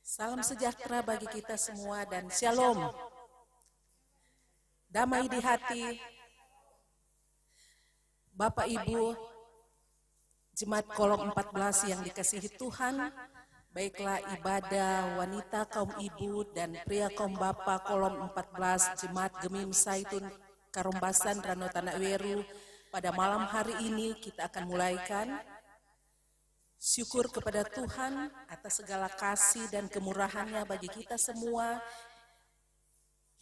Salam sejahtera bagi kita semua dan shalom. Damai di hati, Bapak Ibu, Jemaat Kolom 14 yang dikasihi Tuhan, baiklah ibadah wanita kaum ibu dan pria kaum bapak Kolom 14 Jemaat Gemim Saitun Karombasan Rano Tanah Weru. Pada malam hari ini kita akan mulaikan. Syukur kepada Tuhan atas segala kasih dan kemurahan-Nya bagi kita semua.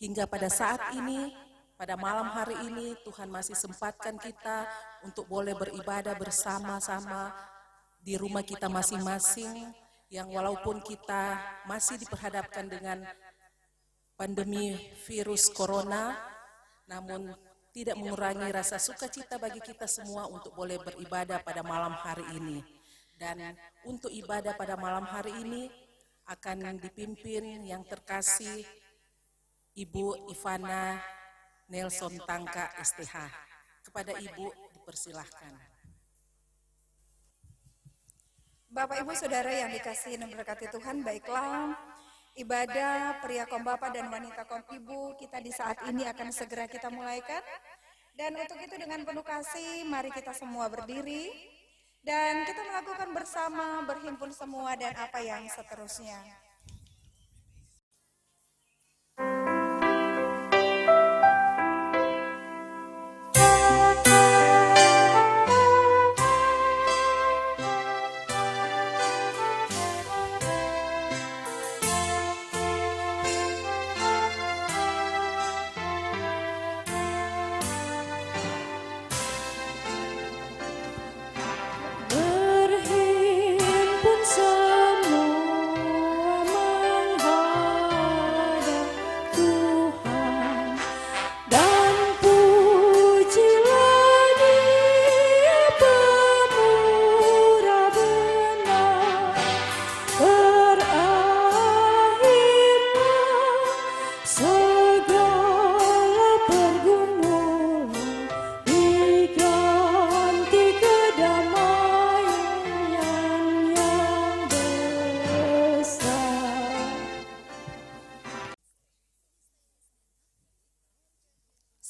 Hingga pada saat ini, pada malam hari ini, Tuhan masih sempatkan kita untuk boleh beribadah bersama-sama di rumah kita masing-masing, yang walaupun kita masih diperhadapkan dengan pandemi virus corona, namun tidak mengurangi rasa sukacita bagi kita semua untuk boleh beribadah pada malam hari ini. Dan untuk ibadah pada malam hari ini akan dipimpin yang terkasih Ibu Ivana Nelson Tangka STH. Kepada Ibu dipersilahkan. Bapak Ibu Saudara yang dikasihi dan berkati Tuhan, baiklah ibadah pria kaum bapak dan wanita kaum ibu kita di saat ini akan segera kita mulaikan. Dan untuk itu dengan penuh kasih mari kita semua berdiri. Dan kita melakukan bersama, berhimpun semua dan apa yang seterusnya.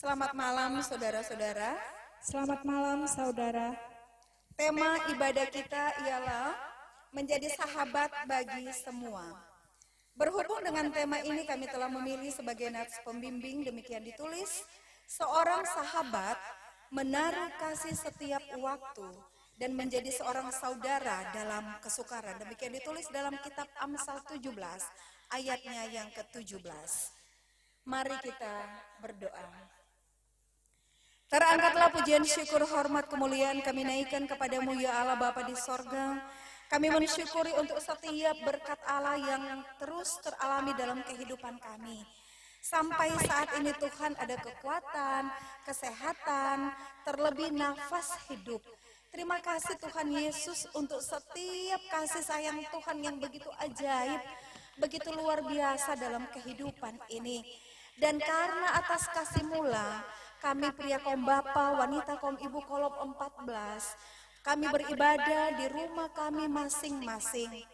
Selamat malam saudara-saudara. Selamat malam saudara. Tema ibadah kita ialah menjadi sahabat bagi semua. Berhubung dengan tema ini kami telah memilih sebagai nats pembimbing demikian ditulis, seorang sahabat menaruh kasih setiap waktu dan menjadi seorang saudara dalam kesukaran. Demikian ditulis dalam kitab Amsal 17 ayatnya yang ke-17. Mari kita berdoa. Terangkatlah pujian syukur hormat kemuliaan kami naikkan kepadamu ya Allah Bapa di sorga. Kami mensyukuri untuk setiap berkat Allah yang terus teralami dalam kehidupan kami. Sampai saat ini Tuhan ada kekuatan, kesehatan, terlebih nafas hidup. Terima kasih Tuhan Yesus untuk setiap kasih sayang Tuhan yang begitu ajaib, begitu luar biasa dalam kehidupan ini. Dan karena atas kasih mula, kami pria kaum bapa, wanita kaum ibu Kolom 14, kami beribadah di rumah kami masing-masing.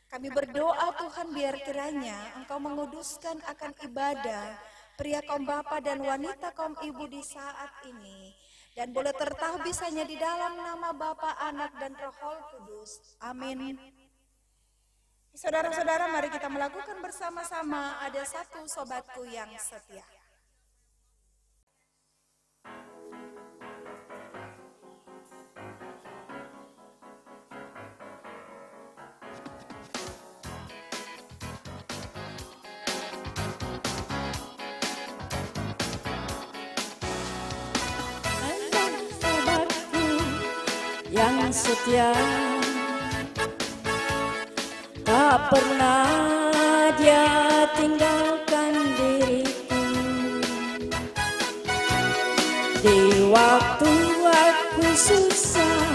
Kami berdoa Tuhan biar kiranya Engkau menguduskan akan ibadah pria kaum bapa dan wanita kaum ibu di saat ini. Dan boleh tertahbisanya di dalam nama Bapa, Anak, dan Roh Kudus. Amin. Saudara-saudara, mari kita melakukan bersama-sama. Ada satu sobatku yang setia. Yang setia tak pernah dia tinggalkan diriku di waktu aku susah,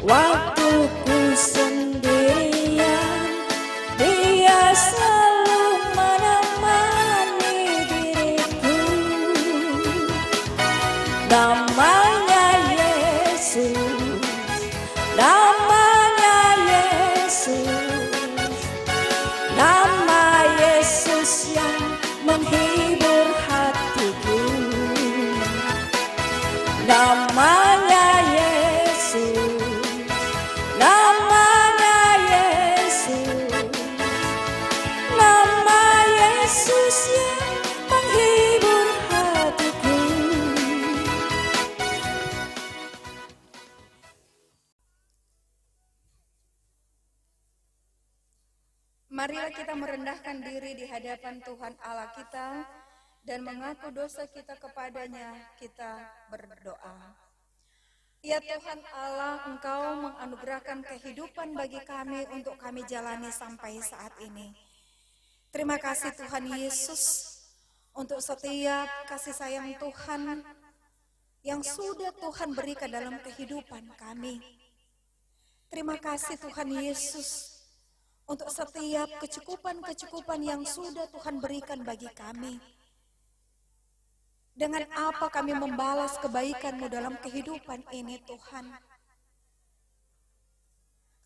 waktu ku sendirian, dia selalu menemani diriku. Namanya Yesus, namanya Yesus, Marilah kita merendahkan diri di hadapan Tuhan Allah kita dan mengaku dosa kita kepadanya. Kita berdoa. Ya Tuhan Allah, Engkau menganugerahkan kehidupan bagi kami untuk kami jalani sampai saat ini. Terima kasih Tuhan Yesus untuk setiap kasih sayang Tuhan yang sudah Tuhan berikan dalam kehidupan kami. Terima kasih Tuhan Yesus untuk setiap kecukupan-kecukupan yang sudah Tuhan berikan bagi kami. Dengan apa kami membalas kebaikan-Mu dalam kehidupan ini Tuhan.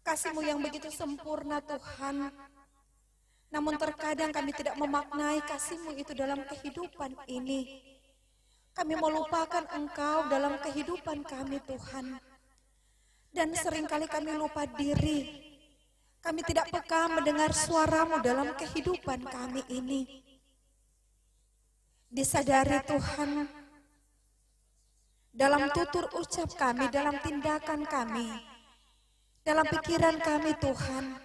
Kasih-Mu yang begitu sempurna Tuhan. Namun terkadang kami tidak memaknai kasih-Mu itu dalam kehidupan ini. Kami melupakan Engkau dalam kehidupan kami Tuhan. Dan seringkali kami lupa diri. Kami tidak peka mendengar suara-Mu dalam kehidupan kami ini. Disadari Tuhan, dalam tutur ucap kami, dalam tindakan kami, dalam pikiran kami Tuhan,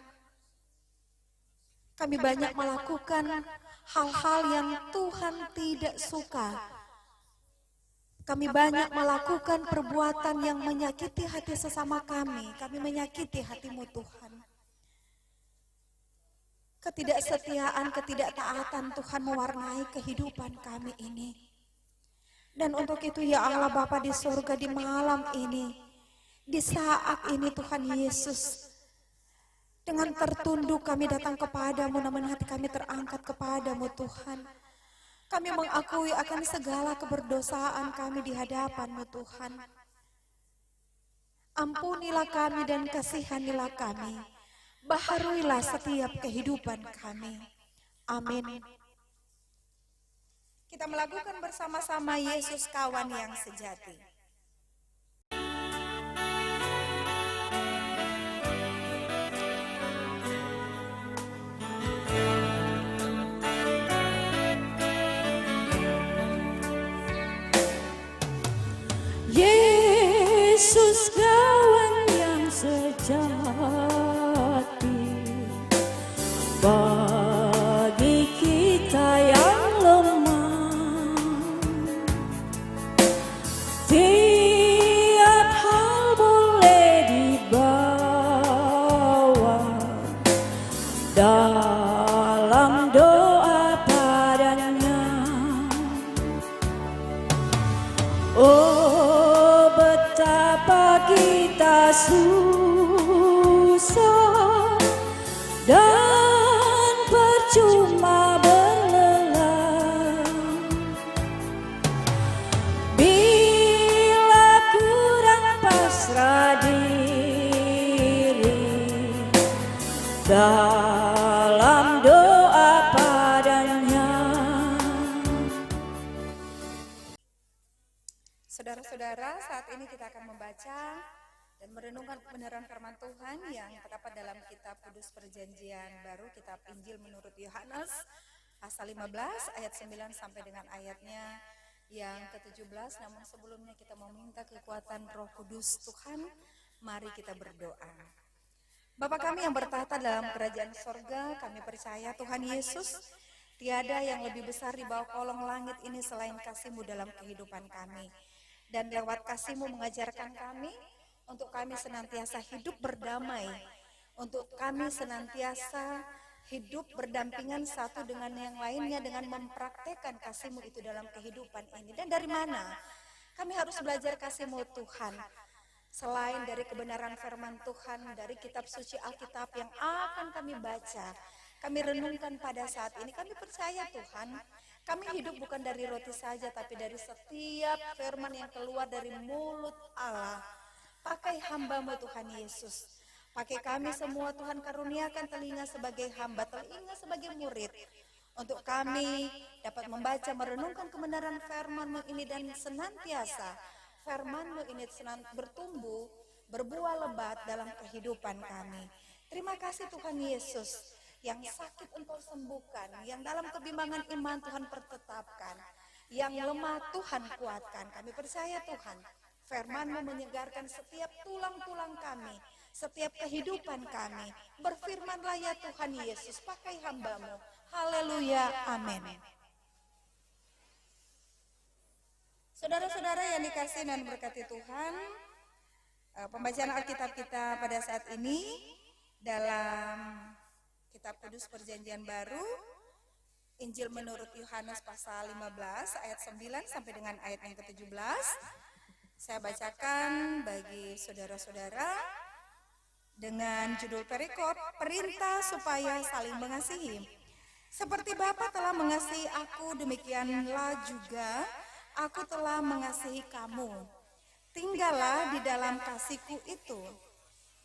kami banyak melakukan hal-hal yang Tuhan tidak suka. Kami banyak melakukan perbuatan yang menyakiti hati sesama kami menyakiti hati-Mu Tuhan. Ketidaksetiaan, ketidaktaatan Tuhan mewarnai kehidupan kami ini. Dan untuk itu ya Allah Bapa di surga di malam ini, di saat ini Tuhan Yesus, dengan tertunduk kami datang kepadamu, namun hati kami terangkat kepadamu Tuhan. Kami mengakui akan segala keberdosaan kami di hadapan-Mu Tuhan. Ampunilah kami dan kasihanilah kami. Baharuilah setiap kehidupan kami. Amin. Kita melakukan bersama-sama Yesus kawan yang sejati. Yesus kawan yang sejati, bagi kita yang lemah, tiap hal boleh dibawa dalam doa padanya. Oh, betapa kita susah dan percuma berlelah bila kurang pasrah diri dalam doa padanya. Saudara-saudara, saat ini kita akan membaca dan merenungkan kebenaran firman Tuhan yang terdapat dalam kitab Kudus Perjanjian Baru, kitab Injil menurut Yohanes pasal 15 ayat 9 sampai dengan ayatnya yang ke-17. Namun sebelumnya kita mau minta kekuatan Roh Kudus Tuhan. Mari kita berdoa. Bapa kami yang bertahta dalam kerajaan sorga, kami percaya Tuhan Yesus, tiada yang lebih besar di bawah kolong langit ini selain kasih-Mu dalam kehidupan kami. Dan lewat kasih-Mu mengajarkan kami, untuk kami senantiasa hidup berdamai, untuk kami senantiasa hidup berdampingan satu dengan yang lainnya dengan mempraktekkan kasih-Mu itu dalam kehidupan ini. Dan dari mana kami harus belajar kasih-Mu Tuhan? Selain dari kebenaran firman Tuhan, dari kitab suci Alkitab yang akan kami baca, kami renungkan pada saat ini, kami percaya Tuhan, kami hidup bukan dari roti saja, tapi dari setiap firman yang keluar dari mulut Allah. Pakai hamba-Mu Tuhan Yesus. Pakai kami semua Tuhan, karuniakan telinga sebagai hamba, telinga sebagai murid. Untuk kami dapat membaca, merenungkan kebenaran firman-Mu ini dan senantiasa firman-Mu ini bertumbuh, berbuah lebat dalam kehidupan kami. Terima kasih Tuhan Yesus. Yang sakit Engkau sembuhkan, yang dalam kebimbangan iman Tuhan pertetapkan, yang lemah Tuhan kuatkan. Kami percaya Tuhan, firman-Mu menyegarkan setiap tulang-tulang kami, setiap kehidupan kami. Berfirmanlah ya Tuhan Yesus, pakai hamba-Mu. Haleluya, amin. Saudara-saudara yang dikasihi dan berkati Tuhan, pembacaan Alkitab kita pada saat ini dalam Kitab Kudus Perjanjian Baru, Injil menurut Yohanes pasal 15 ayat 9 sampai dengan ayat yang ke-17. Saya bacakan bagi saudara-saudara dengan judul perikop, perintah supaya saling mengasihi. Seperti Bapa telah mengasihi aku, demikianlah juga aku telah mengasihi kamu. Tinggallah di dalam kasihku itu.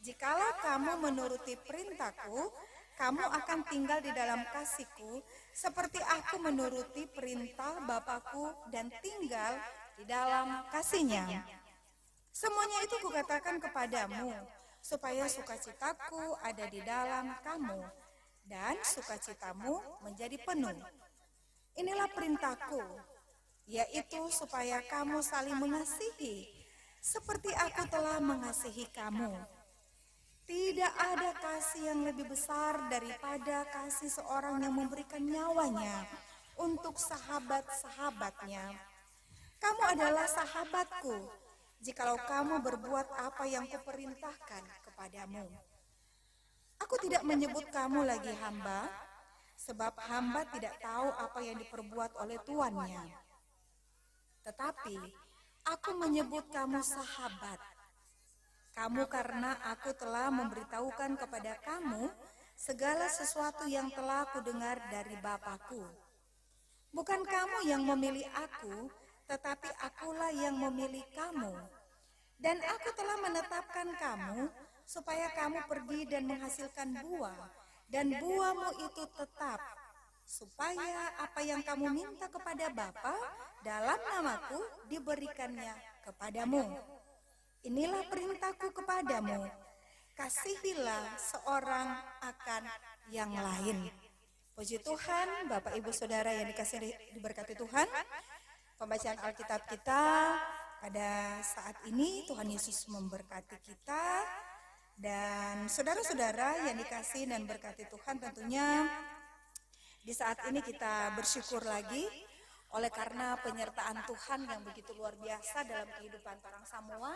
Jikalau kamu menuruti perintahku, kamu akan tinggal di dalam kasihku, seperti aku menuruti perintah Bapakku dan tinggal di dalam kasihnya. Semuanya itu kukatakan kepadamu, supaya sukacitaku ada di dalam kamu, dan sukacitamu menjadi penuh. Inilah perintahku, yaitu supaya kamu saling mengasihi, seperti aku telah mengasihi kamu. Tidak ada kasih yang lebih besar daripada kasih seorang yang memberikan nyawanya untuk sahabat-sahabatnya. Kamu adalah sahabatku, jikalau kamu berbuat apa yang kuperintahkan kepadamu. Aku tidak menyebut kamu lagi hamba, sebab hamba tidak tahu apa yang diperbuat oleh tuannya. Tetapi aku menyebut kamu sahabat. Kamu karena aku telah memberitahukan kepada kamu segala sesuatu yang telah kudengar dari Bapakku. Bukan kamu yang memilih aku, tetapi akulah yang memilih kamu. Dan aku telah menetapkan kamu supaya kamu pergi dan menghasilkan buah, dan buahmu itu tetap, supaya apa yang kamu minta kepada Bapa dalam namaku diberikannya kepadamu. Inilah perintahku kepadamu, kasihilah seorang akan yang lain. Puji Tuhan, Bapak Ibu Saudara yang dikasihi diberkati Tuhan. Pembacaan Alkitab kita pada saat ini, Tuhan Yesus memberkati kita. Dan saudara-saudara yang dikasihi dan berkati Tuhan, tentunya di saat ini kita bersyukur lagi oleh karena penyertaan Tuhan yang begitu luar biasa dalam kehidupan orang semua.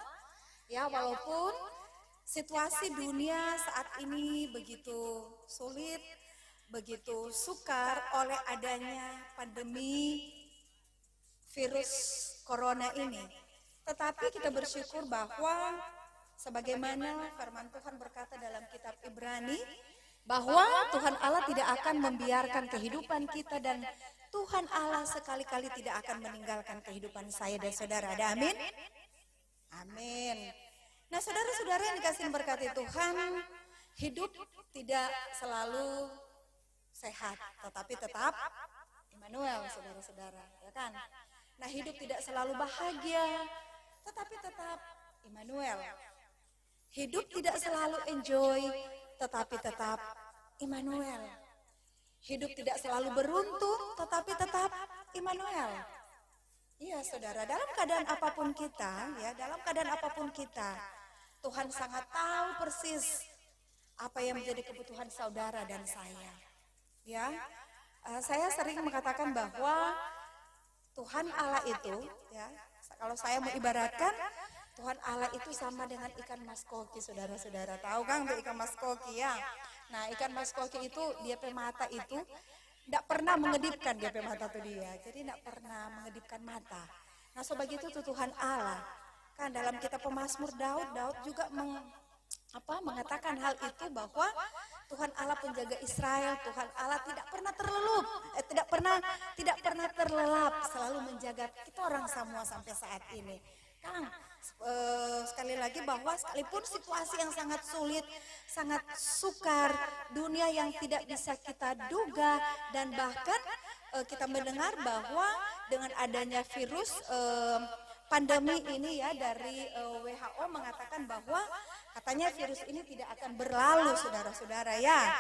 Ya, walaupun situasi dunia saat ini begitu sulit, begitu sukar oleh adanya pandemi virus corona ini. Tetapi kita bersyukur bahwa sebagaimana firman Tuhan berkata dalam kitab Ibrani, bahwa Tuhan Allah tidak akan membiarkan kehidupan kita dan Tuhan Allah sekali-kali tidak akan meninggalkan kehidupan saya dan saudara. Ada amin? Amin. Nah, saudara-saudara yang dikasihi berkati Tuhan, hidup tidak selalu sehat, tetapi tetap Immanuel, saudara-saudara, ya kan? Nah, hidup tidak selalu bahagia, tetapi tetap Immanuel. Hidup tidak selalu enjoy, tetapi tetap Immanuel. Hidup tidak selalu beruntung, tetapi tetap Immanuel. Iya, saudara, dalam keadaan apapun kita, ya, dalam keadaan apapun kita, Tuhan sangat tahu persis apa yang menjadi kebutuhan saudara dan saya. Ya, saya sering mengatakan bahwa Tuhan Allah itu, ya, kalau saya mau ibaratkan, Tuhan Allah itu sama dengan ikan mas koki, saudara-saudara. Tahu kan ikan mas koki, ya? Nah, ikan mas koki itu dia pe mata itu tidak pernah mengedipkan dia pe mata tuh dia. Jadi tidak pernah mengedipkan mata. Nah, sebegitu tuh Tuhan Allah. Kan dalam kitab Pemazmur Daud juga mengatakan hal itu bahwa Tuhan Allah penjaga Israel, Tuhan Allah tidak pernah terlelup, tidak pernah terlelap, selalu menjaga kita orang semua sampai saat ini. Kang, sekali lagi bahwa sekalipun situasi yang sangat sulit, sangat sukar, dunia yang tidak bisa kita duga, dan bahkan kita mendengar bahwa dengan adanya virus pandemi ini, ya, dari WHO mengatakan bahwa katanya virus ini tidak akan berlalu, saudara-saudara, ya.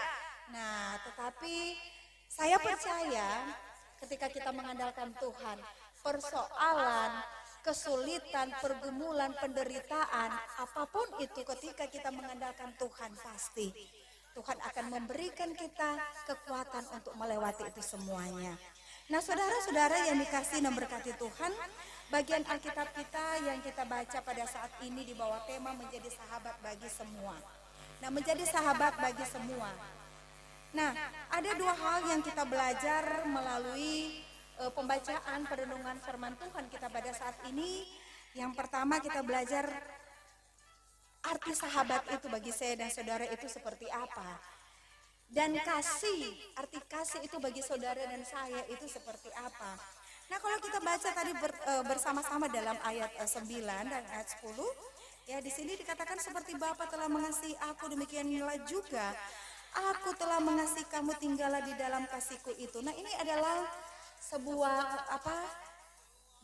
Nah, tetapi saya percaya ketika kita mengandalkan Tuhan, persoalan kesulitan, pergumulan, penderitaan, apapun itu ketika kita mengandalkan Tuhan pasti Tuhan akan memberikan kita kekuatan untuk melewati itu semuanya. Nah, saudara-saudara yang dikasihi dan berkati Tuhan, bagian Alkitab kita yang kita baca pada saat ini di bawah tema menjadi sahabat bagi semua. Nah, menjadi sahabat bagi semua. Nah, ada dua hal yang kita belajar melalui pembacaan perenungan firman Tuhan kita pada saat ini. Yang pertama kita belajar arti sahabat itu bagi saya dan saudara itu seperti apa. Dan kasih, arti kasih itu bagi saudara dan saya itu seperti apa. Nah, kalau kita baca tadi bersama-sama dalam ayat 9 dan ayat 10, ya di sini dikatakan seperti Bapa telah mengasihi aku, demikianlah juga aku telah mengasihi kamu, tinggallah di dalam kasihku itu. Nah, ini adalah sebuah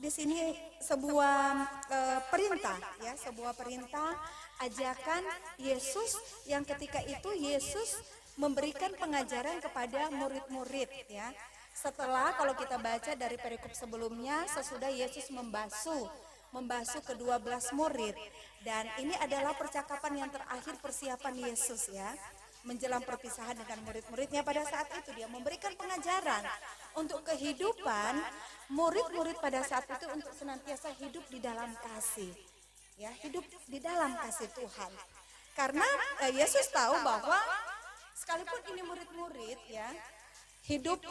di sini sebuah perintah, ya, sebuah perintah ajakan Yesus yang ketika itu Yesus memberikan pengajaran kepada murid-murid, ya. Setelah kalau kita baca dari perikop sebelumnya, sesudah Yesus membasuh ke-12 murid, dan ini adalah percakapan yang terakhir persiapan Yesus, ya, menjelang perpisahan dengan murid-muridnya. Pada saat itu dia memberikan pengajaran untuk kehidupan murid-murid pada saat itu untuk senantiasa hidup di dalam kasih, ya, hidup di dalam kasih Tuhan. Karena Yesus tahu bahwa sekalipun ini murid-murid, ya, hidup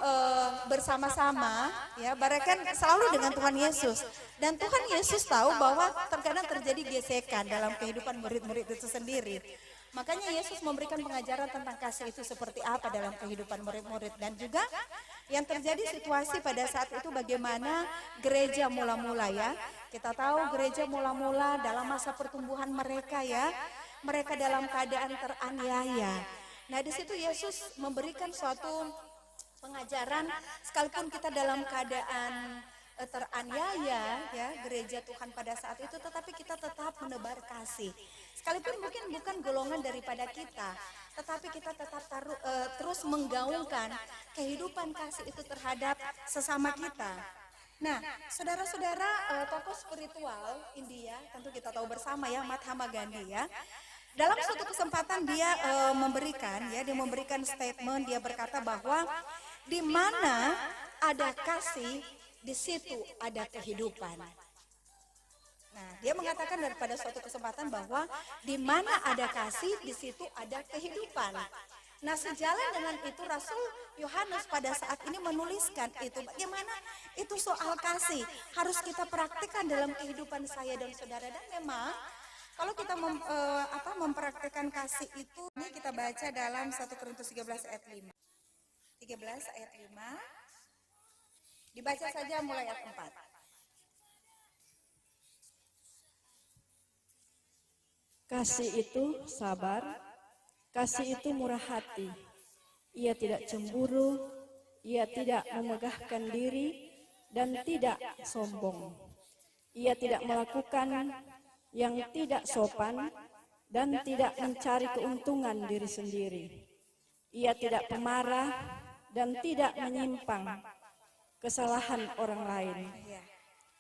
bersama-sama, ya, mereka selalu dengan Tuhan Yesus, dan Tuhan Yesus tahu bahwa terkadang terjadi gesekan dalam kehidupan murid-murid itu sendiri. Makanya Yesus memberikan pengajaran tentang kasih itu seperti apa dalam kehidupan murid-murid, dan juga yang terjadi situasi pada saat itu bagaimana gereja mula-mula, ya. Kita tahu gereja mula-mula dalam masa pertumbuhan mereka, ya, mereka dalam keadaan teraniaya. Nah, di situ Yesus memberikan suatu pengajaran, sekalipun kita dalam keadaan teraniaya, ya, gereja Tuhan pada saat itu, tetapi kita tetap menebar kasih. Sekalipun mungkin bukan golongan daripada kita, tetapi kita tetap terus menggaungkan kehidupan kasih itu terhadap sesama kita. Nah, saudara-saudara, tokoh spiritual India, tentu kita tahu bersama, ya, Mahatma Gandhi, ya. Dalam suatu kesempatan dia memberikan statement, dia berkata bahwa di mana ada kasih, di situ ada kehidupan. Nah, dia mengatakan daripada suatu kesempatan bahwa di mana ada kasih, di situ ada kehidupan. Nah, sejalan dengan itu Rasul Yohanes pada saat ini menuliskan itu, bagaimana itu soal kasih harus kita praktikkan dalam kehidupan saya dan saudara. Dan memang kalau kita mempraktikkan kasih itu, ini kita baca dalam 1 Korintus 13 ayat 5. 13 ayat 5. Dibaca saja mulai ayat 4. Kasih itu sabar, kasih itu murah hati. Ia tidak cemburu, ia tidak memegahkan diri, dan tidak sombong. Ia tidak melakukan yang tidak sopan, dan tidak mencari keuntungan diri sendiri. Ia tidak pemarah dan tidak menyimpang kesalahan orang lain. Ya,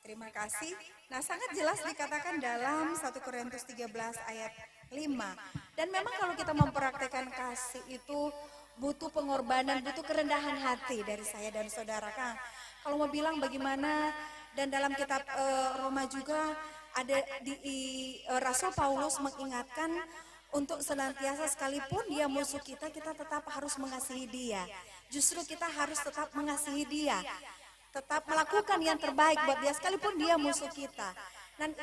terima kasih. Nah, sangat jelas dikatakan dalam 1 Korintus 13 ayat 5. Dan memang kalau kita mempraktekkan kasih itu butuh pengorbanan, butuh kerendahan hati dari saya dan saudara, Kang. Kalau mau bilang bagaimana, dan dalam kitab Roma juga ada Rasul Paulus mengingatkan untuk senantiasa sekalipun dia musuh kita, kita tetap harus mengasihi dia. Justru kita harus tetap mengasihi dia, tetap melakukan yang terbaik buat dia sekalipun dia musuh kita.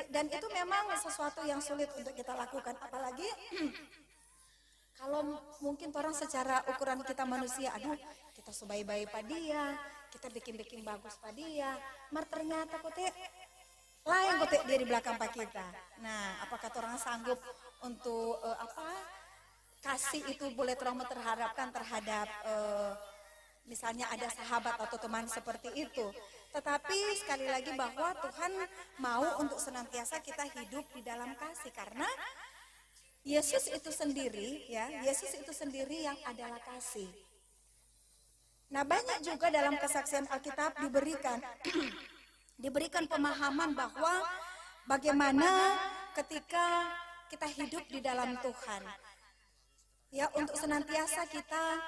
Dan itu memang sesuatu yang sulit untuk kita lakukan, apalagi kalau mungkin orang secara ukuran kita manusia, aduh kita sebaik-baik pada dia, kita bikin-bikin bagus pada dia, mar ternyata kote lain kote dia di belakang pak kita. Nah, apakah orang sanggup untuk kasih itu boleh orang terharapkan terhadap misalnya ada sahabat atau teman seperti itu. Tetapi sekali lagi bahwa Tuhan mau untuk senantiasa kita hidup di dalam kasih, karena Yesus itu sendiri, ya, Yesus itu sendiri yang adalah kasih. Nah, banyak juga dalam kesaksian Alkitab diberikan diberikan pemahaman bahwa bagaimana ketika kita hidup di dalam Tuhan. Ya, untuk senantiasa kita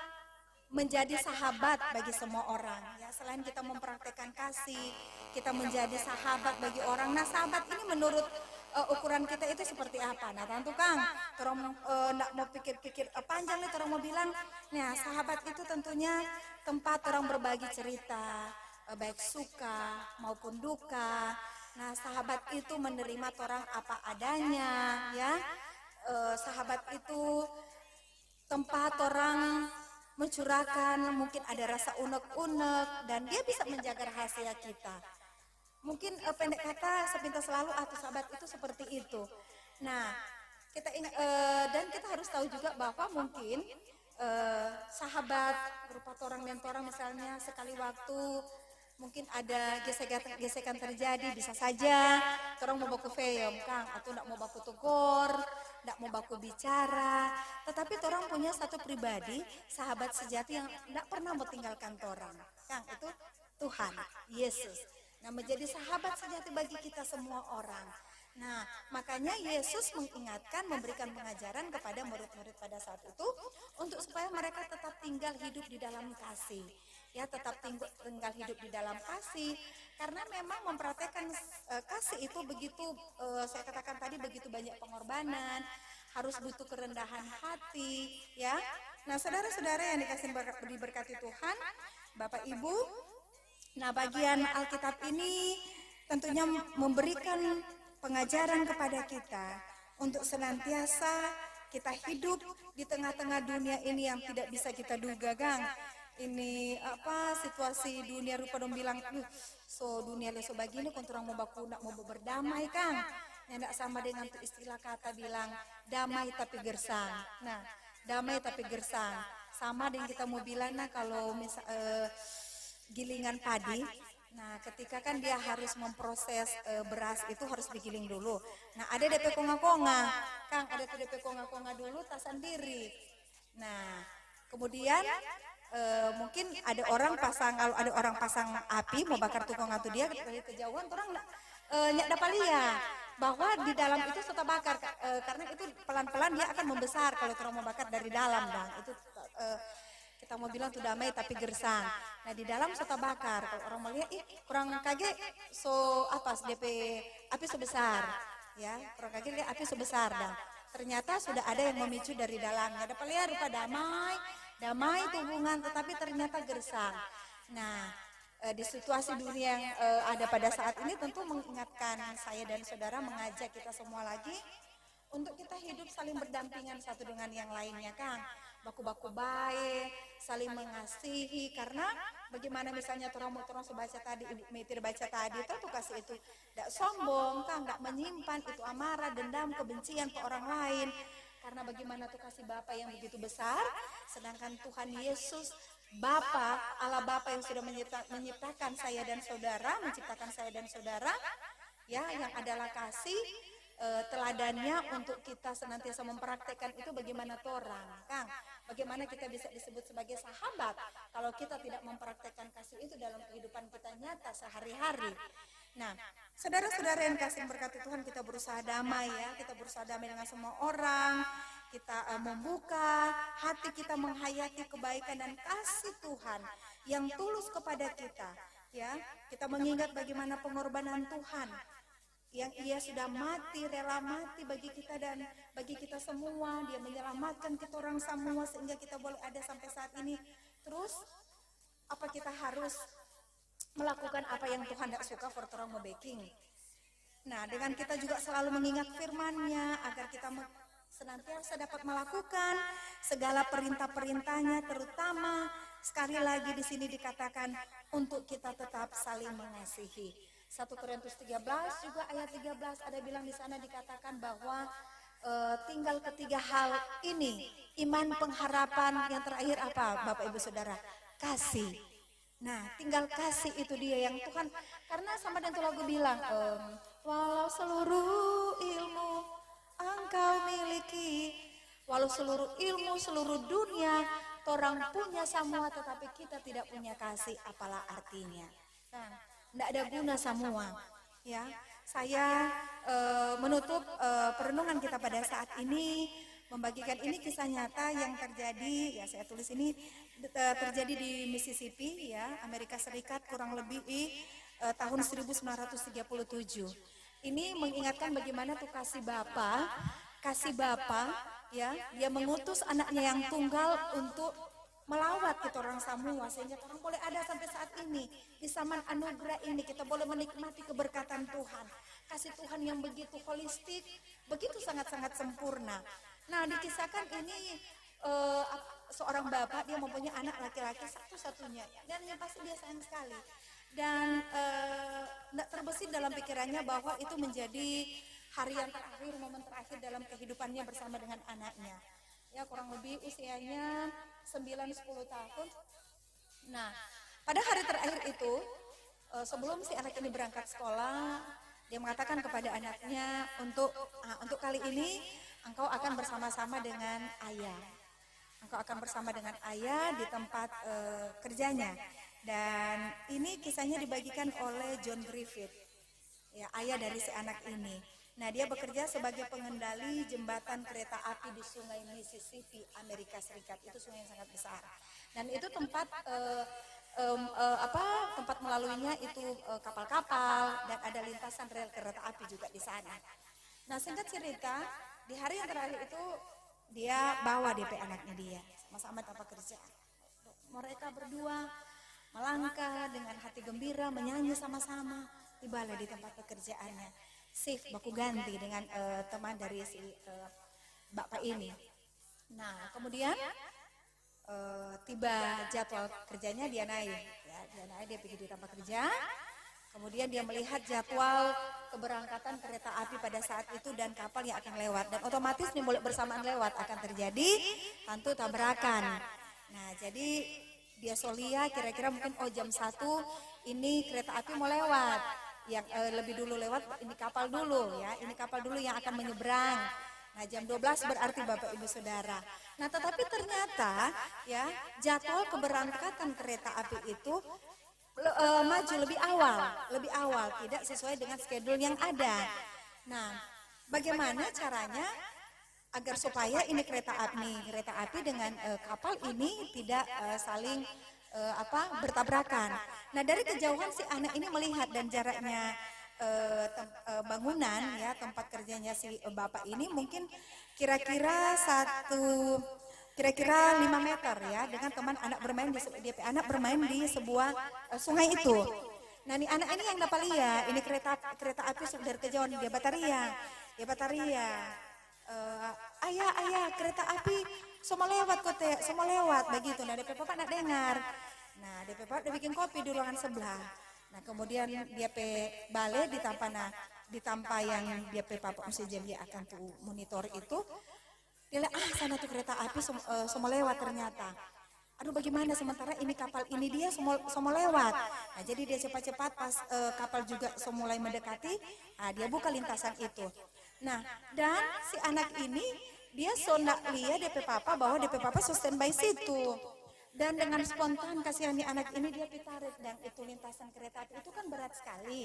menjadi sahabat bagi semua orang. Ya, selain kita mempraktekkan kasih, kita menjadi sahabat bagi orang. Nah, sahabat ini menurut ukuran kita itu seperti apa? Nah, tentu Kang, orang nggak mau pikir-pikir panjang nih, orang mau bilang, nah sahabat itu tentunya tempat orang berbagi cerita, baik suka maupun duka. Nah, sahabat itu menerima orang apa adanya, ya. Sahabat itu tempat orang mencurahkan, mungkin ada rasa unek-unek, dan dia bisa menjaga rahasia kita. Mungkin pendek kata sepintas selalu atau sahabat itu seperti itu. Nah, kita ingat dan kita harus tahu juga bahwa mungkin sahabat berupa orang dan orang misalnya sekali waktu mungkin ada gesekan terjadi, bisa saja orang mau baku film Kang, atau tidak mau baku tegur, tidak mau baku bicara, tetapi orang punya satu pribadi sahabat sejati yang tidak pernah meninggalkan orang Kang, itu Tuhan Yesus. Nah, menjadi sahabat sejati bagi kita semua orang. Nah, makanya Yesus mengingatkan, memberikan pengajaran kepada murid-murid pada saat itu untuk supaya mereka tetap tinggal hidup di dalam kasih. Ya, tetap tinggal hidup di dalam kasih, karena memang mempraktekkan kasih itu begitu, saya katakan tadi, begitu banyak pengorbanan, harus butuh kerendahan hati, ya. Nah, saudara-saudara yang diberkati Tuhan, Bapak Ibu, nah bagian Alkitab ini tentunya memberikan pengajaran kepada kita untuk senantiasa kita hidup di tengah-tengah dunia ini yang tidak bisa kita duga, Kang. Ini apa, situasi dunia rupa dong bilang, so dunia leso begini, kontrang mau baku nak mau berdamai, Kang. Yang tidak sama dengan tuh istilah kata bilang damai tapi gersang. Nah, damai tapi gersang sama dengan kita mau bilang, nah kalau misal gilingan padi, nah ketika kan dia harus memproses beras itu harus digiling dulu. Nah, ada DP konga-konga, Kang, ada DP konga-konga dulu tak sendiri. Nah, kemudian mungkin ada orang pasang, kalau ada orang pasang api mau bakar tuh konga tuh, dia dari kejauhan orang nggak dapat lihat bahwa di dalam itu sudah bakar, karena itu pelan-pelan dia akan membesar kalau orang mau bakar dari dalam, Bang. Itu kita mau bilang tuh damai tapi gersang. Nah, di dalam sudah bakar, kalau orang melihat kurang kaget, so apa DP api sebesar, ya kurang kaget lihat api sebesar, dan ternyata sudah ada yang memicu dari dalamnya. Dapat lihat rupa damai itu hubungan, tetapi ternyata gersang. Nah, di situasi dunia yang ada pada saat ini tentu mengingatkan saya dan saudara, mengajak kita semua lagi untuk kita hidup saling berdampingan satu dengan yang lainnya, Kang. Baku-baku baik, saling mengasihi, karena bagaimana misalnya orang baca tadi, Ibu Metir baca tadi, itu kasih itu tidak sombong, Kang, tidak menyimpan itu amarah, dendam, kebencian ke orang lain. Karena bagaimana tuh kasih Bapa yang begitu besar, sedangkan Tuhan Yesus Bapa, Allah Bapa yang sudah menciptakan saya dan saudara, ya, yang adalah kasih, teladannya untuk kita senantiasa mempraktekkan itu bagaimana orang, Kang, bagaimana kita bisa disebut sebagai sahabat kalau kita tidak mempraktekkan kasih itu dalam kehidupan kita nyata sehari-hari. Nah, saudara-saudara yang kasih berkati Tuhan, kita berusaha damai, ya, kita berusaha damai dengan semua orang, kita membuka hati kita menghayati kebaikan dan kasih Tuhan yang tulus kepada kita, ya. Kita mengingat bagaimana pengorbanan Tuhan yang Ia sudah mati, rela mati bagi kita dan bagi kita semua. Dia menyelamatkan kita orang semua sehingga kita boleh ada sampai saat ini. Terus apa kita harus melakukan apa yang Tuhan tidak suka for orang mau baking? Nah, dengan kita juga selalu mengingat firman-Nya agar kita senantiasa dapat melakukan segala perintah-perintahnya, terutama sekali lagi di sini dikatakan untuk kita tetap saling mengasihi. 1 Korintus 13 juga ayat 13 ada bilang di sana, dikatakan bahwa tinggal ketiga hal ini, iman, pengharapan, yang terakhir apa Bapak Ibu Saudara? Kasih. Nah, tinggal kasih itu dia yang Tuhan, karena sama dengan lagu bilang, walau seluruh ilmu engkau miliki, walau seluruh ilmu, seluruh dunia, orang punya semua, tetapi kita tidak punya kasih, apalah artinya? Nah, Tidak ada guna semua. Ya, saya menutup perenungan kita pada saat ini, membagikan ini kisah nyata yang terjadi, ya saya tulis ini terjadi di Mississippi, ya Amerika Serikat, kurang lebih tahun 1937. Ini mengingatkan bagaimana tuh kasih Bapa, ya dia mengutus anaknya yang tunggal untuk melawat kita orang semua, sehingga orang boleh ada sampai saat ini. Di zaman anugerah ini kita boleh menikmati keberkatan Tuhan, kasih Tuhan yang begitu holistik, begitu sangat-sangat sempurna. Nah, dikisahkan ini seorang bapak, dia mempunyai anak laki-laki satu-satunya, dan yang pasti dia sayang sekali, dan tidak terbesit dalam pikirannya bahwa itu menjadi hari yang terakhir, momen terakhir dalam kehidupannya bersama dengan anaknya. Ya, kurang lebih usianya 9-10 tahun. Nah, pada hari terakhir itu, sebelum si anak ini berangkat sekolah, dia mengatakan kepada anaknya, untuk kali ini engkau akan bersama-sama dengan ayah. Engkau akan bersama dengan ayah di tempat kerjanya. Dan ini kisahnya dibagikan oleh John Griffith, ya, ayah dari si anak ini. Nah, dia bekerja sebagai pengendali jembatan kereta api di Sungai Mississippi, Amerika Serikat. Itu sungai yang sangat besar. Dan itu tempat tempat melaluinya itu kapal-kapal, dan ada lintasan rel kereta api juga di sana. Nah, singkat cerita, di hari yang terakhir itu dia bawa DP anaknya dia sama-sama tanpa kerja. Mereka berdua melangkah dengan hati gembira, menyanyi sama-sama, tibalah di tempat pekerjaannya. Shift baku ganti dengan teman dari si bapak ini. Nah, kemudian tiba jadwal kerjanya, dia naik, ya, dia pergi di tempat kerja. Kemudian dia melihat jadwal keberangkatan kereta api pada saat itu dan kapal yang akan lewat, dan otomatis nih boleh bersamaan lewat akan terjadi tentu tabrakan. Nah, jadi dia solia kira-kira mungkin jam 1 ini kereta api mau lewat. Yang lebih dulu lewat, ini kapal dulu, ya, ini kapal dulu yang akan menyeberang. Nah, jam 12 berarti Bapak Ibu Saudara. Nah, tetapi ternyata, ya, jadwal keberangkatan kereta api itu maju lebih awal, tidak sesuai dengan schedule yang ada. Nah, bagaimana caranya agar supaya ini kereta api dengan kapal ini tidak saling bertabrakan. Nah, dari kejauhan si anak ini melihat, dan jaraknya bangunan, ya, tempat kerjanya si bapak ini mungkin kira-kira 5 meter, ya, dengan teman anak bermain di sebuah sungai itu. Nah, ini anak ini yang dapat lihat ini kereta api dari kejauhan, dia bataria. Ayah, kereta api semua lewat kote, semua lewat begitu. Nah, DP Papa nak dengar. Nah, DP Papa udah bikin kopi di ruangan sebelah. Nah, kemudian dia balik di tanpa yang dia Papa mesti dia akan tuh monitor itu. Dia lihat, sana tuh kereta api semua lewat ternyata. Aduh, bagaimana sementara ini kapal ini dia semua lewat. Nah, jadi dia cepat-cepat pas kapal juga mulai mendekati, dia buka lintasan itu. Nah, dan si anak ini dia sondak lihat DP Papa bahwa DP Papa standby situ. Dan dengan spontan kasihani anak ini dia ditarik, dan itu lintasan kereta api itu kan berat sekali.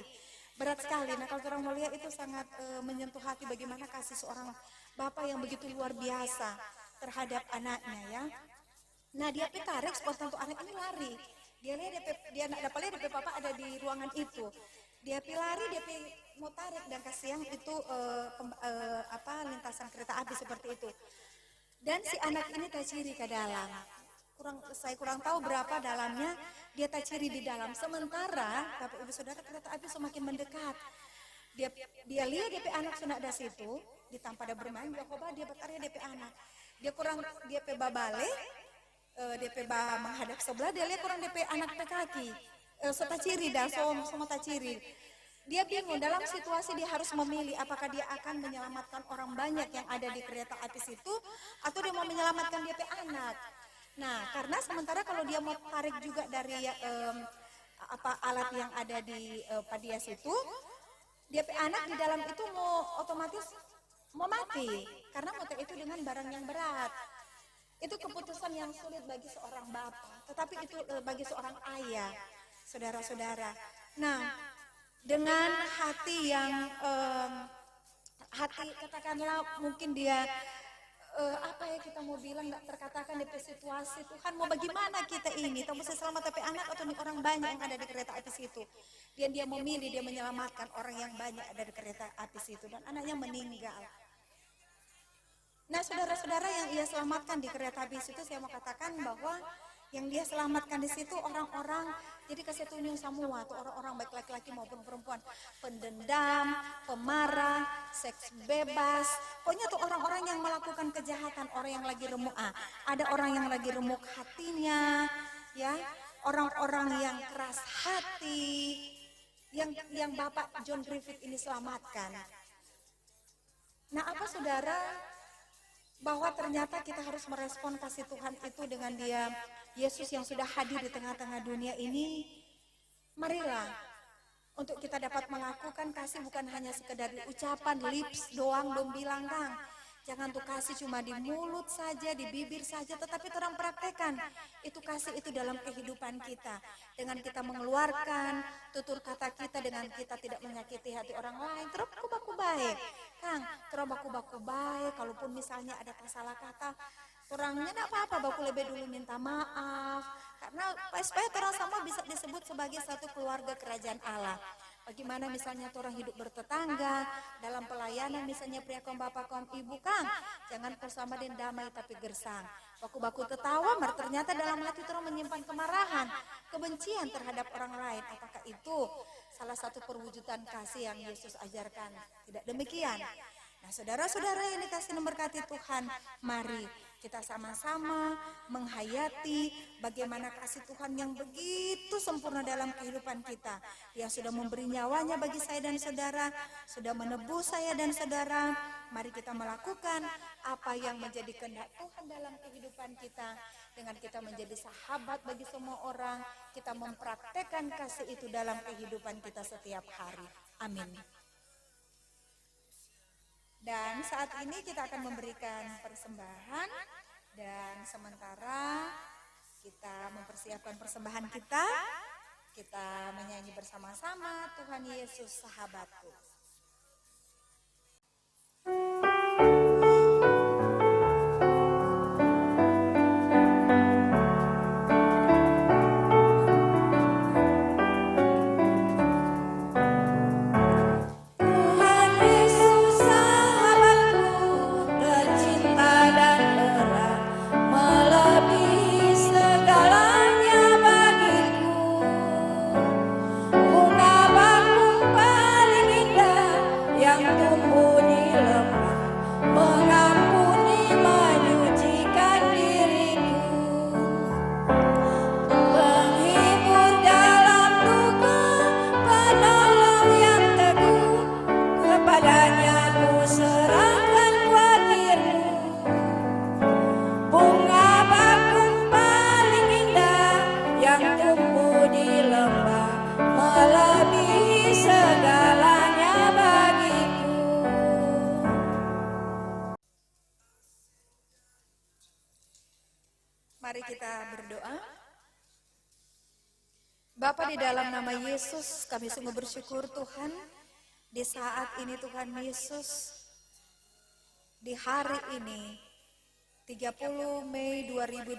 Nah, kalau orang melihat itu sangat menyentuh hati bagaimana kasih seorang bapak yang begitu luar biasa terhadap anaknya, ya. Nah, dia tarik spontan tuh anak ini lari. Dia lihat dia nak dapat lihat DP Papa ada di ruangan itu. Dia lari, dia mau tarik, dan kasih yang itu lintasan kereta api seperti itu. Dan si anak ini taciri ke dalam. Saya kurang tahu berapa dalamnya, dia taciri di dalam. Sementara Bapak Ibu Saudara, kereta api semakin mendekat. Dia lihat DP anak sudah ada situ, ditampa ada bermain, dia coba dia berkarya DP anak. Dia babale, DP menghadap sebelah, dia lihat kurang DP anak kaki. Setaciri dah, semua taciri. Dia bingung dalam situasi dia harus memilih apakah dia akan menyelamatkan orang banyak yang ada di kereta api situ atau dia mau menyelamatkan DP anak. Nah, karena sementara kalau dia mau tarik juga dari alat yang ada di Padias itu, DP anak di dalam itu otomatis mau mati karena motor itu dengan barang yang berat. Itu keputusan yang sulit bagi seorang bapak, tetapi itu bagi seorang ayah, saudara-saudara. Nah, dengan hati yang hati katakanlah mungkin dia apa ya kita mau bilang nggak terkatakan di situasi Tuhan mau bagaimana kita ini tahu mesti selamat tapi anak atau nih orang banyak yang ada di kereta api situ dia memilih dia menyelamatkan orang yang banyak ada di kereta api situ dan anaknya meninggal. Nah saudara-saudara yang ia selamatkan di kereta api situ saya mau katakan bahwa yang dia selamatkan di situ orang-orang jadi kasih tunjuk semua tuh orang-orang baik laki-laki maupun perempuan pendendam, pemarah, seks bebas, pokoknya tuh orang-orang yang melakukan kejahatan, orang yang lagi remuk, ada orang yang lagi remuk hatinya, ya, orang-orang yang keras hati, yang Bapak John Griffith ini selamatkan. Nah apa saudara? Bahwa ternyata kita harus merespon kasih Tuhan itu dengan dia Yesus yang sudah hadir di tengah-tengah dunia ini. Marilah untuk kita dapat melakukan kasih bukan hanya sekedar ucapan lips doang dong bilang Kang. Jangan tuh kasih cuma di mulut saja, di bibir saja, tetapi orang praktekkan itu kasih itu dalam kehidupan kita. Dengan kita mengeluarkan tutur kata kita, dengan kita tidak menyakiti hati orang lain, terus baku baik. Kang, terus baku baik, kalaupun misalnya ada salah kata, orangnya tidak apa-apa, baku lebih dulu minta maaf. Karena supaya orang sama bisa disebut sebagai satu keluarga kerajaan Allah. Bagaimana misalnya orang hidup bertetangga, dalam pelayanan misalnya pria kaum bapak kaum ibu Kang, jangan bersama dan damai tapi gersang. Baku-baku tertawa, ternyata dalam hati orang menyimpan kemarahan, kebencian terhadap orang lain. Apakah itu salah satu perwujudan kasih yang Yesus ajarkan? Tidak demikian. Nah saudara-saudara yang dikasih memberkati Tuhan, mari kita sama-sama menghayati bagaimana kasih Tuhan yang begitu sempurna dalam kehidupan kita. Yang sudah memberi nyawanya bagi saya dan saudara, sudah menebus saya dan saudara. Mari kita melakukan apa yang menjadi kehendak Tuhan dalam kehidupan kita. Dengan kita menjadi sahabat bagi semua orang, kita mempraktekkan kasih itu dalam kehidupan kita setiap hari. Amin. Dan saat ini kita akan memberikan persembahan dan sementara kita mempersiapkan persembahan kita menyanyi bersama-sama Tuhan Yesus sahabatku. Mari kita berdoa. Bapa di dalam nama Yesus, kami sungguh bersyukur Tuhan, di saat ini Tuhan Yesus, di hari ini, 30 Mei 2020,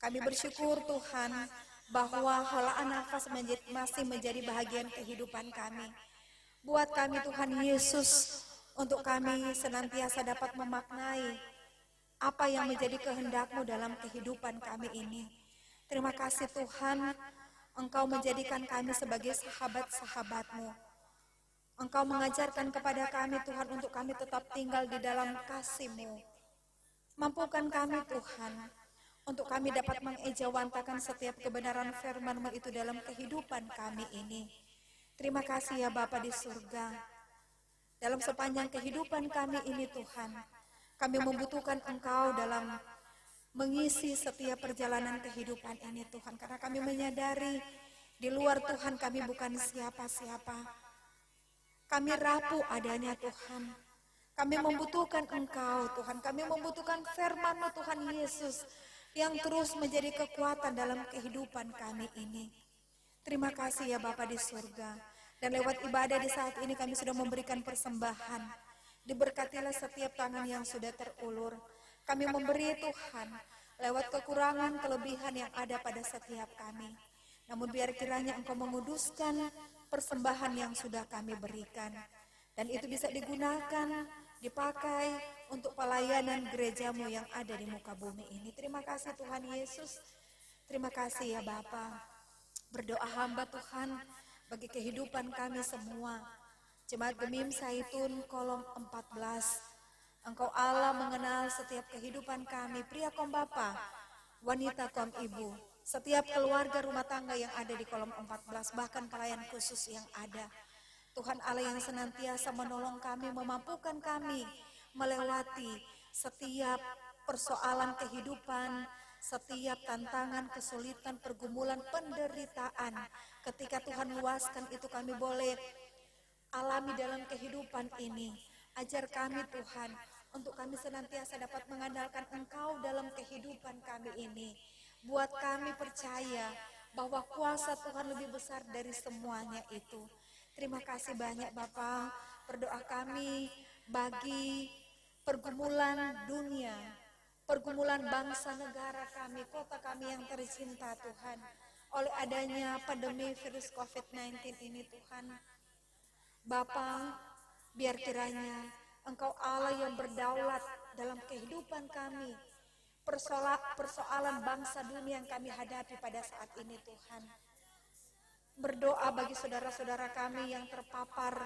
kami bersyukur Tuhan, bahwa helaan nafas masih menjadi bahagian kehidupan kami. Buat kami Tuhan Yesus, untuk kami senantiasa dapat memaknai apa yang menjadi kehendak-Mu dalam kehidupan kami ini. Terima kasih Tuhan, Engkau menjadikan kami sebagai sahabat-sahabat-Mu. Engkau mengajarkan kepada kami Tuhan untuk kami tetap tinggal di dalam kasih-Mu. Mampukan kami Tuhan, untuk kami dapat mengejawantakan setiap kebenaran firman-Mu itu dalam kehidupan kami ini. Terima kasih ya Bapa di surga. Dalam sepanjang kehidupan kami ini Tuhan, kami membutuhkan Engkau dalam mengisi setiap perjalanan kehidupan ini Tuhan. Karena kami menyadari di luar Tuhan kami bukan siapa-siapa. Kami rapuh adanya Tuhan. Kami membutuhkan Engkau Tuhan. Kami membutuhkan firman-Mu Tuhan Yesus yang terus menjadi kekuatan dalam kehidupan kami ini. Terima kasih ya Bapa di surga. Dan lewat ibadah di saat ini kami sudah memberikan persembahan. Diberkatilah setiap tangan yang sudah terulur. Kami memberi Tuhan lewat kekurangan, kelebihan yang ada pada setiap kami. Namun biar kiranya Engkau menguduskan persembahan yang sudah kami berikan. Dan itu bisa digunakan, dipakai untuk pelayanan gerejamu yang ada di muka bumi ini. Terima kasih Tuhan Yesus. Terima kasih ya Bapa. Berdoa hamba Tuhan bagi kehidupan kami semua. Jemaat Gemim Saitun kolom 14. Engkau Allah mengenal setiap kehidupan kami, pria kaum bapa, wanita kaum ibu, setiap keluarga rumah tangga yang ada di kolom 14, bahkan pelayan khusus yang ada. Tuhan Allah yang senantiasa menolong kami, memampukan kami melewati setiap persoalan kehidupan, setiap tantangan, kesulitan, pergumulan, penderitaan. Ketika Tuhan luaskan itu kami boleh alami dalam kehidupan ini. Ajar kami Tuhan, untuk kami senantiasa dapat mengandalkan Engkau dalam kehidupan kami ini. Buat kami percaya bahwa kuasa Tuhan lebih besar dari semuanya itu. Terima kasih banyak Bapa. Berdoa kami bagi pergumulan dunia, pergumulan bangsa negara kami, kota kami yang tercinta Tuhan. Oleh adanya pandemi virus COVID-19 ini Tuhan. Bapa, biar kiranya Engkau Allah yang berdaulat dalam kehidupan kami. Persoalan bangsa dunia yang kami hadapi pada saat ini Tuhan. Berdoa bagi saudara-saudara kami yang terpapar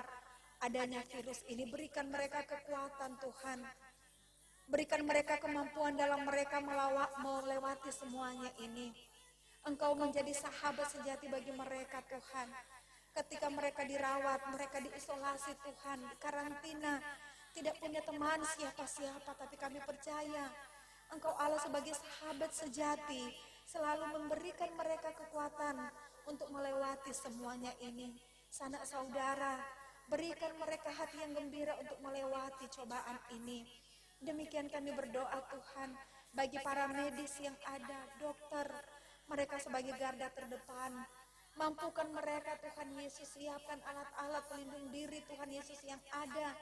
adanya virus ini. Berikan mereka kekuatan Tuhan. Berikan mereka kemampuan dalam mereka melewati semuanya ini. Engkau menjadi sahabat sejati bagi mereka Tuhan. Ketika mereka dirawat, mereka diisolasi Tuhan, karantina, tidak punya teman siapa-siapa, tapi kami percaya Engkau Allah sebagai sahabat sejati selalu memberikan mereka kekuatan untuk melewati semuanya ini. Sanak saudara, berikan mereka hati yang gembira untuk melewati cobaan ini. Demikian kami berdoa Tuhan bagi para medis yang ada, dokter, mereka sebagai garda terdepan. Mampukan mereka Tuhan Yesus, siapkan alat-alat pelindung diri Tuhan Yesus yang ada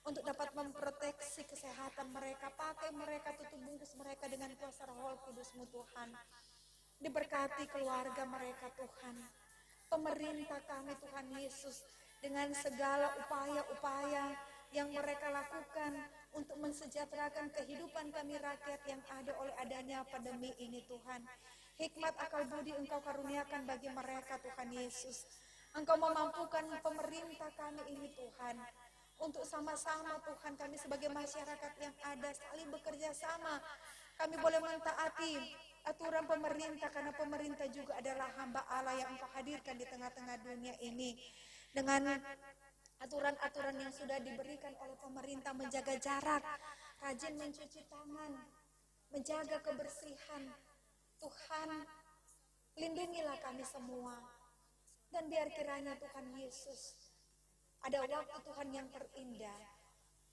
untuk dapat memproteksi kesehatan mereka. Pakai mereka, tutup bungkus mereka dengan kuasa Roh Kudus-Mu Tuhan. Diberkati keluarga mereka Tuhan. Pemerintah kami Tuhan Yesus, dengan segala upaya-upaya yang mereka lakukan untuk mensejahterakan kehidupan kami rakyat yang ada oleh adanya pandemi ini Tuhan. Hikmat akal budi Engkau karuniakan bagi mereka Tuhan Yesus. Engkau memampukan pemerintah kami ini Tuhan. Untuk sama-sama Tuhan kami sebagai masyarakat yang ada saling bekerja sama. Kami boleh mentaati aturan pemerintah karena pemerintah juga adalah hamba Allah yang Engkau hadirkan di tengah-tengah dunia ini. Dengan aturan-aturan yang sudah diberikan oleh pemerintah, menjaga jarak, rajin mencuci tangan, menjaga kebersihan. Tuhan, lindungilah kami semua. Dan biar kiranya Tuhan Yesus, ada waktu Tuhan yang terindah.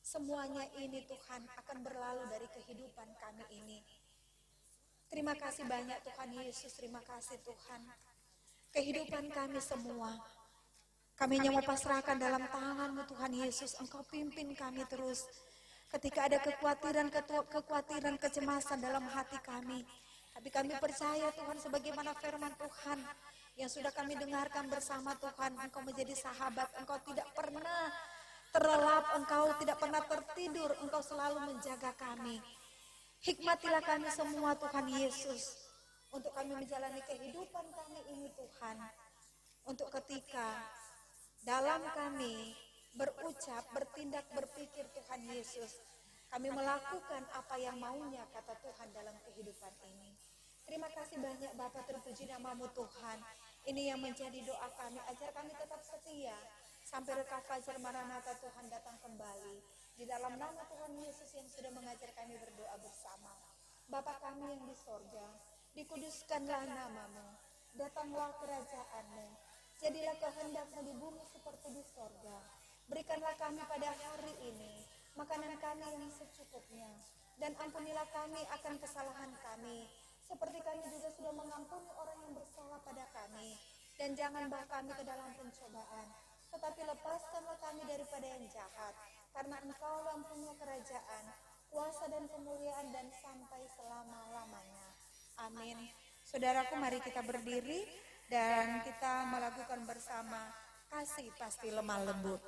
Semuanya ini Tuhan akan berlalu dari kehidupan kami ini. Terima kasih banyak Tuhan Yesus, terima kasih Tuhan. Kehidupan kami semua, kami yang mau pasrahkan dalam tangan-Mu Tuhan Yesus. Engkau pimpin kami terus. Ketika ada kekhawatiran, kecemasan dalam hati kami, tapi kami percaya Tuhan sebagaimana firman Tuhan yang sudah kami dengarkan bersama Tuhan. Engkau menjadi sahabat, Engkau tidak pernah terlelap, Engkau tidak pernah tertidur, Engkau selalu menjaga kami. Hikmatilah kami semua Tuhan Yesus, untuk kami menjalani kehidupan kami ini Tuhan. Untuk ketika dalam kami berucap, bertindak, berpikir Tuhan Yesus, kami melakukan apa yang maunya kata Tuhan dalam kehidupan ini. Terima kasih banyak Bapa, terpuji nama-Mu Tuhan. Ini yang menjadi doa kami, ajar kami tetap setia sampai rekat fajar Maranatha Tuhan datang kembali. Di dalam nama Tuhan Yesus yang sudah mengajar kami berdoa bersama. Bapa kami yang di sorga, dikuduskanlah nama-Mu, datanglah kerajaan-Mu, jadilah kehendak-Mu di bumi seperti di sorga. Berikanlah kami pada hari ini makanan kami yang secukupnya, dan ampunilah kami akan kesalahan kami, seperti kami juga sudah mengampuni orang yang bersalah pada kami. dan jangan bawa kami ke dalam pencobaan, tetapi lepaskanlah kami daripada yang jahat, karena Engkau yang punya kerajaan, kuasa dan kemuliaan dan sampai selama-lamanya. Amin. Saudaraku, mari kita berdiri dan kita melakukan bersama Kasih Pasti Lemah Lembut.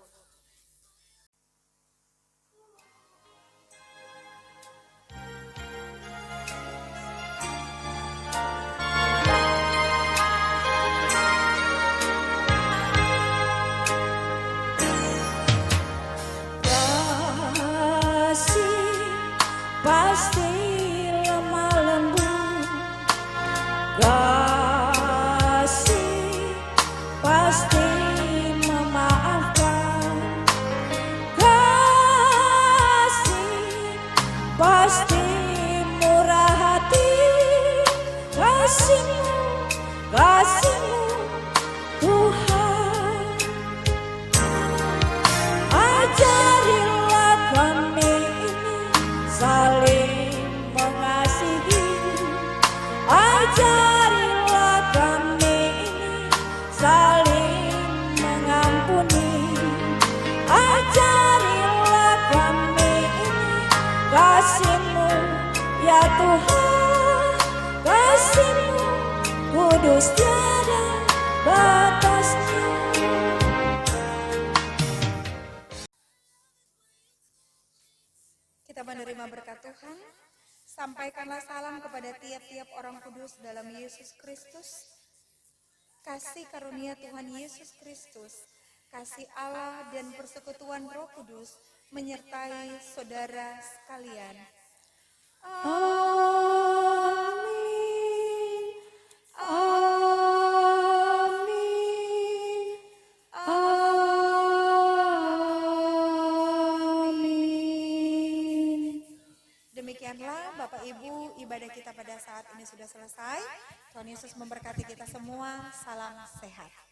Pasti lemah lembut, kasih pasti memaafkan, kasih pasti murah hati, kasih-Mu, kasih-Mu Tuhan. Ajarilah kami saling mengasihi, ajarilah kami saling mengampuni, ajarilah kami kasih-Mu ya Tuhan, kasih-Mu kudus tiada batasnya. Kita menerima berkat Tuhan. Sampaikanlah salam kepada tiap-tiap orang kudus dalam Yesus Kristus. Kasih karunia Tuhan Yesus Kristus, kasih Allah dan persekutuan Roh Kudus menyertai saudara sekalian. Amin. Amin. Amin. Demikianlah Bapak Ibu, ibadah kita pada saat ini sudah selesai. Tuhan Yesus memberkati kita semua. Salam sehat.